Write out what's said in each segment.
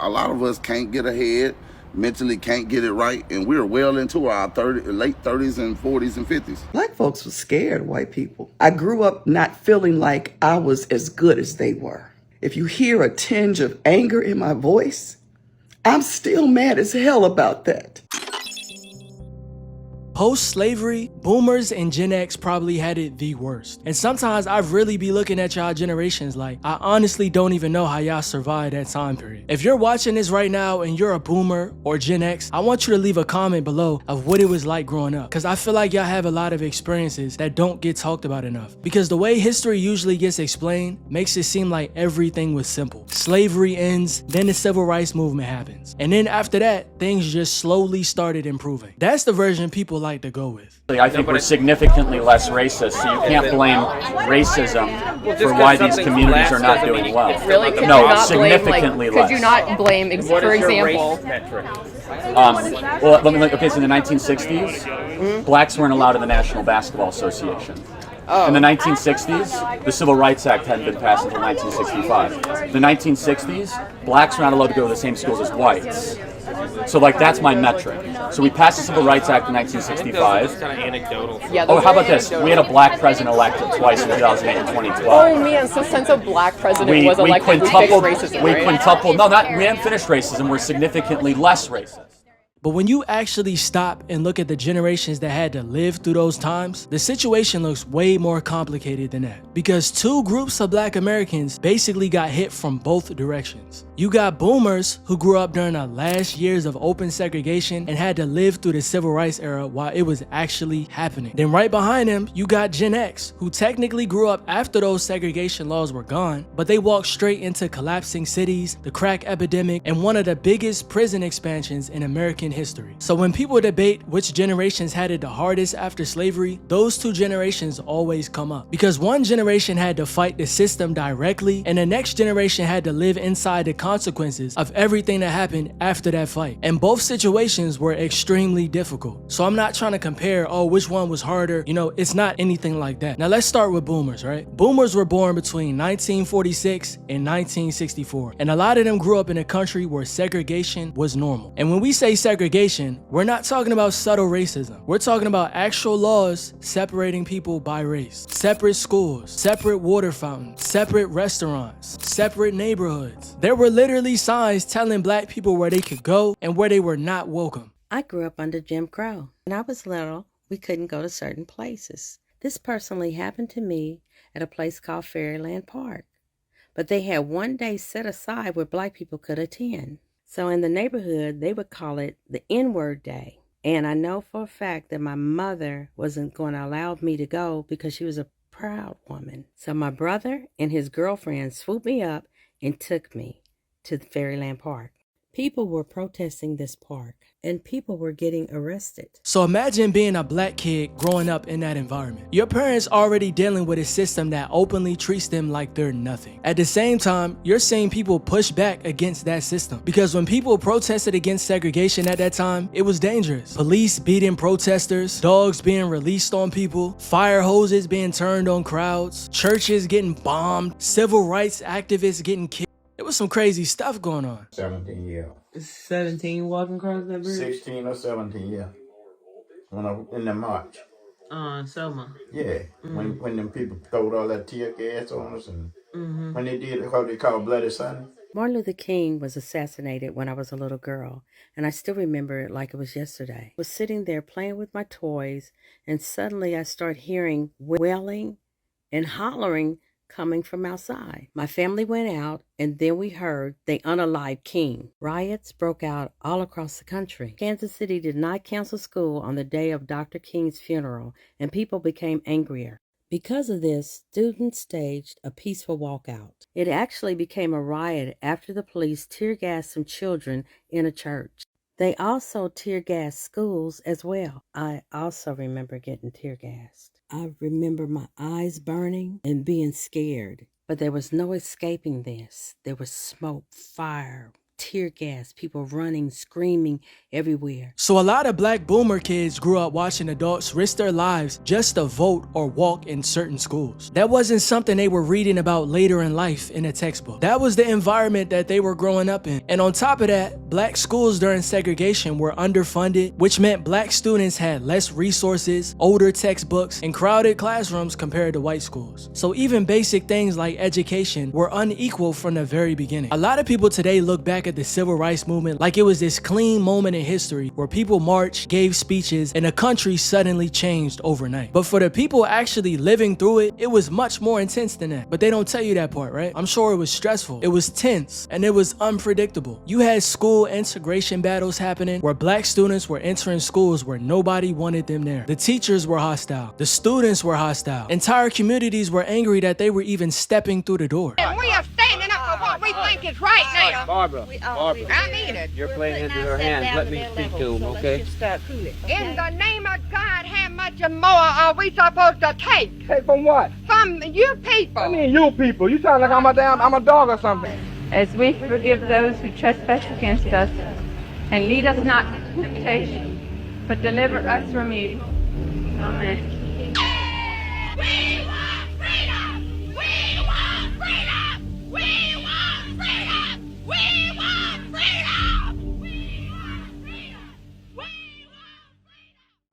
a lot of us can't get ahead, mentally can't get it right, and we're well into our late 30s and 40s and 50s. Black folks were scared of white people. I grew up not feeling like I was as good as they were. If you hear a tinge of anger in my voice, I'm still mad as hell about that. Post-slavery, boomers and Gen X probably had it the worst. And sometimes I really be looking at y'all generations like, I honestly don't even know how y'all survived that time period. If you're watching this right now and you're a boomer or Gen X, I want you to leave a comment below of what it was like growing up. Cause I feel like y'all have a lot of experiences that don't get talked about enough. Because the way history usually gets explained makes it seem like everything was simple. Slavery ends, then the civil rights movement happens. And then after that, things just slowly started improving. That's the version people like to go with. I think we're significantly less racist, so you can't blame racism for why these communities are not doing well. Really? Could No, you not significantly blame, less. Could you not blame, for example? Well, let me look. Okay, so in the 1960s, blacks weren't allowed in the National Basketball Association. In the 1960s, the Civil Rights Act hadn't been passed until 1965. In the 1960s, blacks were not allowed to go to the same schools as whites. So, like, that's my metric. So we passed the Civil Rights Act in 1965. Kind of anecdotal. Yeah, Oh, how about this? We had a black president elected twice in 2008 and 2012. Oh man, so since a black president was elected, we fixed racism, right? We haven't finished racism, we're significantly less racist. But when you actually stop and look at the generations that had to live through those times, the situation looks way more complicated than that. Because two groups of black Americans basically got hit from both directions. You got boomers who grew up during the last years of open segregation and had to live through the civil rights era while it was actually happening. Then right behind them, you got Gen X, who technically grew up after those segregation laws were gone, but they walked straight into collapsing cities, the crack epidemic, and one of the biggest prison expansions in American history. So when people debate which generations had it the hardest after slavery, those two generations always come up. Because one generation had to fight the system directly, and the next generation had to live inside the consequences of everything that happened after that fight. And both situations were extremely difficult. So I'm not trying to compare, oh, which one was harder. You know, it's not anything like that. Now let's start with boomers, right? Boomers were born between 1946 and 1964. And a lot of them grew up in a country where segregation was normal. And when we say segregation, we're not talking about subtle racism. We're talking about actual laws separating people by race. Separate schools, separate water fountains, separate restaurants, separate neighborhoods. There were literally signs telling black people where they could go and where they were not welcome. I grew up under Jim Crow. When I was little, we couldn't go to certain places. This personally happened to me at a place called Fairyland Park. But they had one day set aside where black people could attend. So in the neighborhood, they would call it the N-word day. And I know for a fact that my mother wasn't going to allow me to go because she was a proud woman. So my brother and his girlfriend swooped me up and took me to the Fairyland Park. People were protesting this park, and people were getting arrested. So imagine being a black kid growing up in that environment. Your parents already dealing with a system that openly treats them like they're nothing. At the same time, you're seeing people push back against that system. Because when people protested against segregation at that time, it was dangerous. Police beating protesters, dogs being released on people, fire hoses being turned on crowds, churches getting bombed, civil rights activists getting killed. It was some crazy stuff going on. 17 years. 17 walking across that bridge? 16 or 17, yeah. In the march. Selma. Yeah. When them people throwed all that tear gas on us and when they did what they call Bloody Sunday. Martin Luther King was assassinated when I was a little girl, and I still remember it like it was yesterday. I was sitting there playing with my toys, and suddenly I started hearing wailing and hollering coming from outside. My family went out, and then we heard they unalived King. Riots broke out all across the country. Kansas City did not cancel school on the day of Dr. King's funeral, and people became angrier. Because of this, students staged a peaceful walkout. It actually became a riot after the police tear-gassed some children in a church. They also tear-gassed schools as well. I also remember getting tear-gassed. I remember my eyes burning and being scared, but there was no escaping this. There was smoke, fire, tear gas, people running, screaming everywhere. So a lot of black boomer kids grew up watching adults risk their lives just to vote or walk in certain schools. That wasn't something they were reading about later in life in a textbook. That was the environment that they were growing up in. And on top of that, black schools during segregation were underfunded, which meant black students had less resources, older textbooks, and crowded classrooms compared to white schools. So even basic things like education were unequal from the very beginning. A lot of people today look back at the civil rights movement like it was this clean moment in history where people marched, gave speeches, and the country suddenly changed overnight. But for the people actually living through it, it was much more intense than that. But they don't tell you that part, right? I'm sure it was stressful, it was tense, and it was unpredictable. You had school integration battles happening where black students were entering schools where nobody wanted them there. The teachers were hostile, the students were hostile, entire communities were angry that they were even stepping through the door. And we are standing up for what we think is right now. Barbara, I mean it. you're playing into her hands. Let me speak to him, okay? In the name of God, how much more are we supposed to take? Take from what? From you people. I mean, you people. You sound like I'm a dog or something. As we forgive those who trespass against us, and lead us not into temptation, but deliver us from evil. Amen. We want freedom! We want freedom! We want freedom! We want freedom! We want freedom!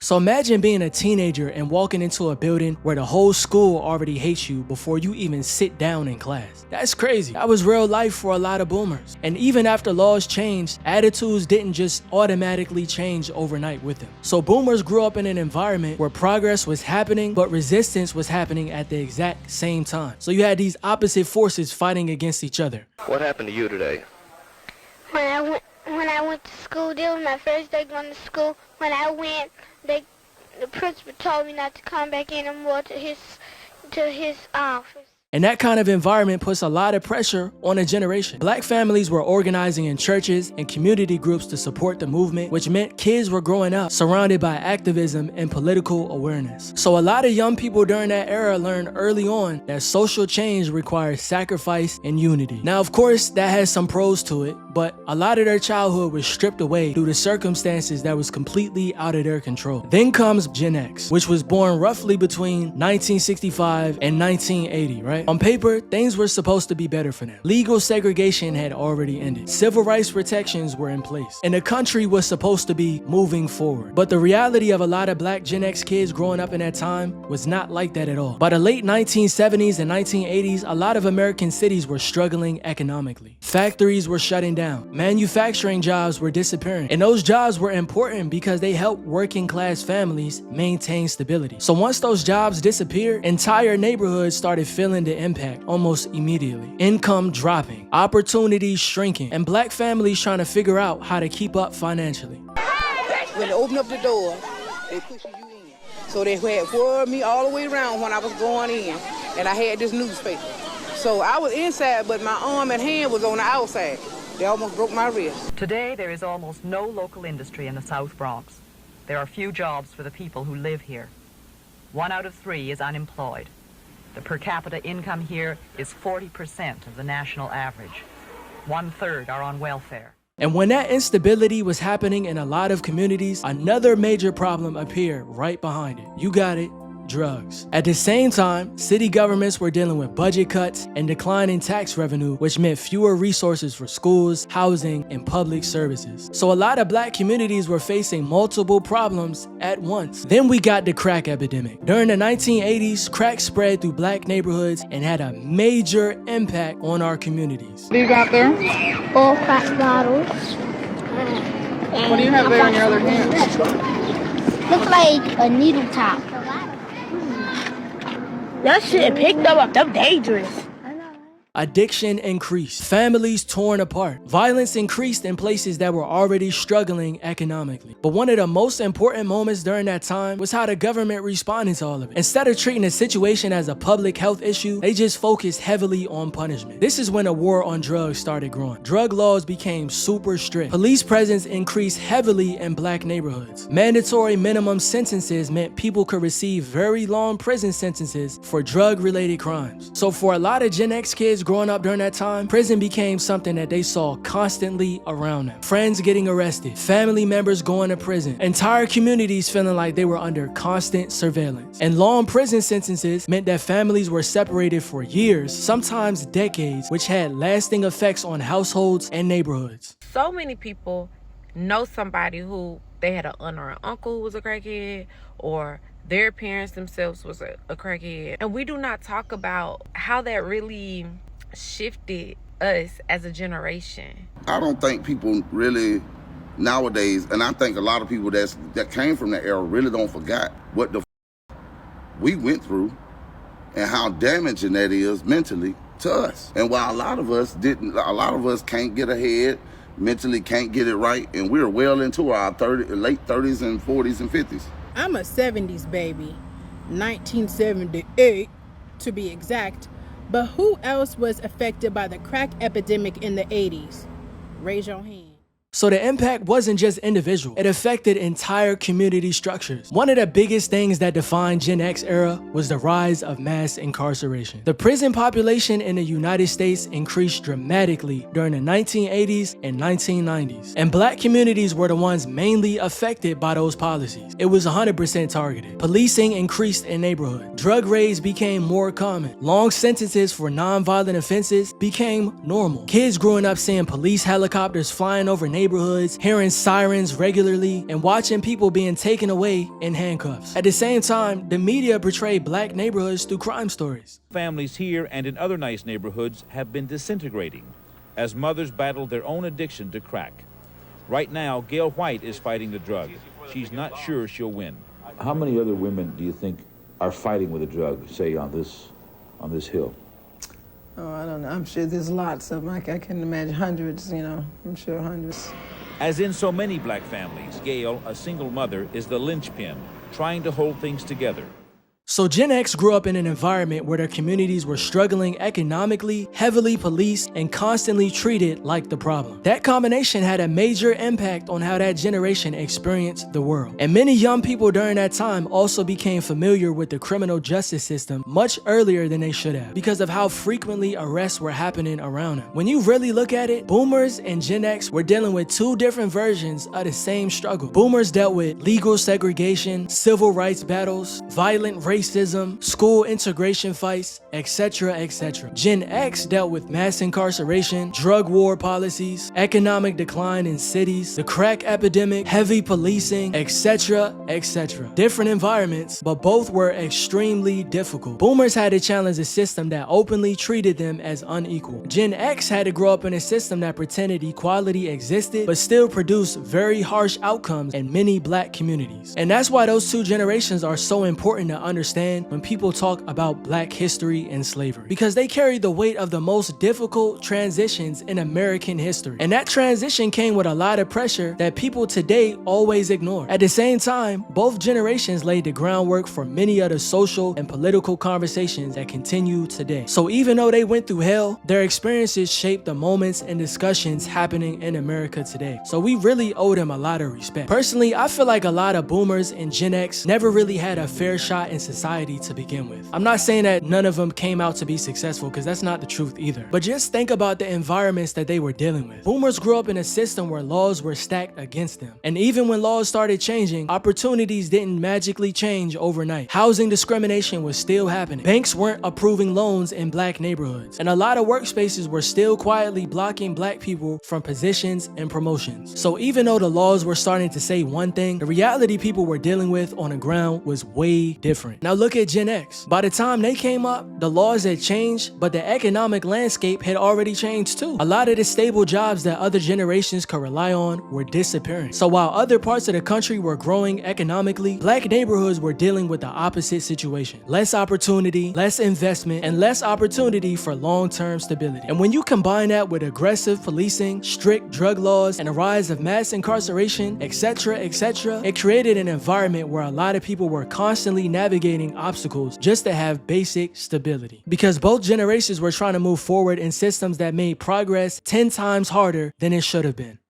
So imagine being a teenager and walking into a building where the whole school already hates you before you even sit down in class. That's crazy. That was real life for a lot of boomers. And even after laws changed, attitudes didn't just automatically change overnight with them. So boomers grew up in an environment where progress was happening, but resistance was happening at the exact same time. So you had these opposite forces fighting against each other. What happened to you today? When I went to school, this was my first day going to school. When I went, the principal told me not to come back anymore to his office. And that kind of environment puts a lot of pressure on a generation. Black families were organizing in churches and community groups to support the movement, which meant kids were growing up surrounded by activism and political awareness. So a lot of young people during that era learned early on that social change requires sacrifice and unity. Now, of course, that has some pros to it, but a lot of their childhood was stripped away due to circumstances that was completely out of their control. Then comes Gen X, which was born roughly between 1965 and 1980, right? On paper, things were supposed to be better for them. Legal segregation had already ended. Civil rights protections were in place. And the country was supposed to be moving forward. But the reality of a lot of black Gen X kids growing up in that time was not like that at all. By the late 1970s and 1980s, a lot of American cities were struggling economically. Factories were shutting down. Manufacturing jobs were disappearing. And those jobs were important because they helped working class families maintain stability. So once those jobs disappeared, entire neighborhoods started feeling the impact almost immediately. Income dropping, opportunities shrinking, and black families trying to figure out how to keep up financially. When they open up the door, they pushing you in. So they had followed me all the way around when I was going in, and I had this newspaper. So I was inside, but my arm and hand was on the outside. They almost broke my wrist. Today, there is almost no local industry in the South Bronx. There are few jobs for the people who live here. 1 out of 3 is unemployed. The per capita income here is 40% of the national average. 1/3 are on welfare. And when that instability was happening in a lot of communities, another major problem appeared right behind it. You got it. Drugs. At the same time, city governments were dealing with budget cuts and declining tax revenue, which meant fewer resources for schools, housing, and public services. So a lot of black communities were facing multiple problems at once. Then we got the crack epidemic. During the 1980s, crack spread through black neighborhoods and had a major impact on our communities. What do you got there? All crack bottles. What do you have there in your other hand? Looks like a needle top. That shit picked up. Them dangerous. Addiction increased, families torn apart, violence increased in places that were already struggling economically. But one of the most important moments during that time was how the government responded to all of it. Instead of treating the situation as a public health issue, they just focused heavily on punishment. This is when a war on drugs started growing. Drug laws became super strict. Police presence increased heavily in black neighborhoods. Mandatory minimum sentences meant people could receive very long prison sentences for drug-related crimes. So for a lot of Gen X kids growing up during that time, prison became something that they saw constantly around them. Friends getting arrested, family members going to prison, entire communities feeling like they were under constant surveillance. And long prison sentences meant that families were separated for years, sometimes decades, which had lasting effects on households and neighborhoods. So many people know somebody who they had an aunt or an uncle who was a crackhead, or their parents themselves was a crackhead. And we do not talk about how that really shifted us as a generation. I don't think people really nowadays, and I think a lot of people that came from that era really don't forget what the we went through and how damaging that is mentally to us. And while a lot of us can't get ahead, mentally can't get it right, and we're well into our late 30s and 40s and 50s. I'm a 70s baby, 1978 to be exact, but who else was affected by the crack epidemic in the 80s? Raise your hand. So the impact wasn't just individual, it affected entire community structures. One of the biggest things that defined Gen X era was the rise of mass incarceration. The prison population in the United States increased dramatically during the 1980s and 1990s, and black communities were the ones mainly affected by those policies. It was 100% targeted. Policing increased in neighborhoods. Drug raids became more common. Long sentences for non-violent offenses became normal. Kids growing up seeing police helicopters flying over neighborhoods, hearing sirens regularly, and watching people being taken away in handcuffs. At the same time, the media portrayed black neighborhoods through crime stories. Families here and in other nice neighborhoods have been disintegrating as mothers battle their own addiction to crack. Right now, Gail White is fighting the drug. She's not sure she'll win. How many other women do you think are fighting with a drug, say on this hill? Oh, I don't know. I'm sure there's lots of them. I can imagine hundreds, I'm sure hundreds. As in so many black families, Gail, a single mother, is the linchpin, trying to hold things together. So Gen X grew up in an environment where their communities were struggling economically, heavily policed, and constantly treated like the problem. That combination had a major impact on how that generation experienced the world. And many young people during that time also became familiar with the criminal justice system much earlier than they should have because of how frequently arrests were happening around them. When you really look at it, boomers and Gen X were dealing with two different versions of the same struggle. Boomers dealt with legal segregation, civil rights battles, violent racism, school integration fights, etc., etc. Gen X dealt with mass incarceration, drug war policies, economic decline in cities, the crack epidemic, heavy policing, etc., etc. Different environments, but both were extremely difficult. Boomers had to challenge a system that openly treated them as unequal. Gen X had to grow up in a system that pretended equality existed, but still produced very harsh outcomes in many black communities. And that's why those two generations are so important to understand when people talk about black history and slavery, because they carry the weight of the most difficult transitions in American history. And that transition came with a lot of pressure that people today always ignore. At the same time, both generations laid the groundwork for many of the social and political conversations that continue today. So even though they went through hell, their experiences shaped the moments and discussions happening in America today. So we really owe them a lot of respect. Personally, I feel like a lot of boomers and Gen X never really had a fair shot in society to begin with. I'm not saying that none of them came out to be successful, because that's not the truth either. But just think about the environments that they were dealing with. Boomers grew up in a system where laws were stacked against them. And even when laws started changing, opportunities didn't magically change overnight. Housing discrimination was still happening. Banks weren't approving loans in black neighborhoods. And a lot of workspaces were still quietly blocking black people from positions and promotions. So even though the laws were starting to say one thing, the reality people were dealing with on the ground was way different. Now look at Gen X. By the time they came up, the laws had changed, but the economic landscape had already changed too. A lot of the stable jobs that other generations could rely on were disappearing. So while other parts of the country were growing economically, black neighborhoods were dealing with the opposite situation. Less opportunity, less investment, and less opportunity for long-term stability. And when you combine that with aggressive policing, strict drug laws, and a rise of mass incarceration, etc., etc., it created an environment where a lot of people were constantly navigating obstacles just to have basic stability. Because both generations were trying to move forward in systems that made progress 10 times harder than it should have been.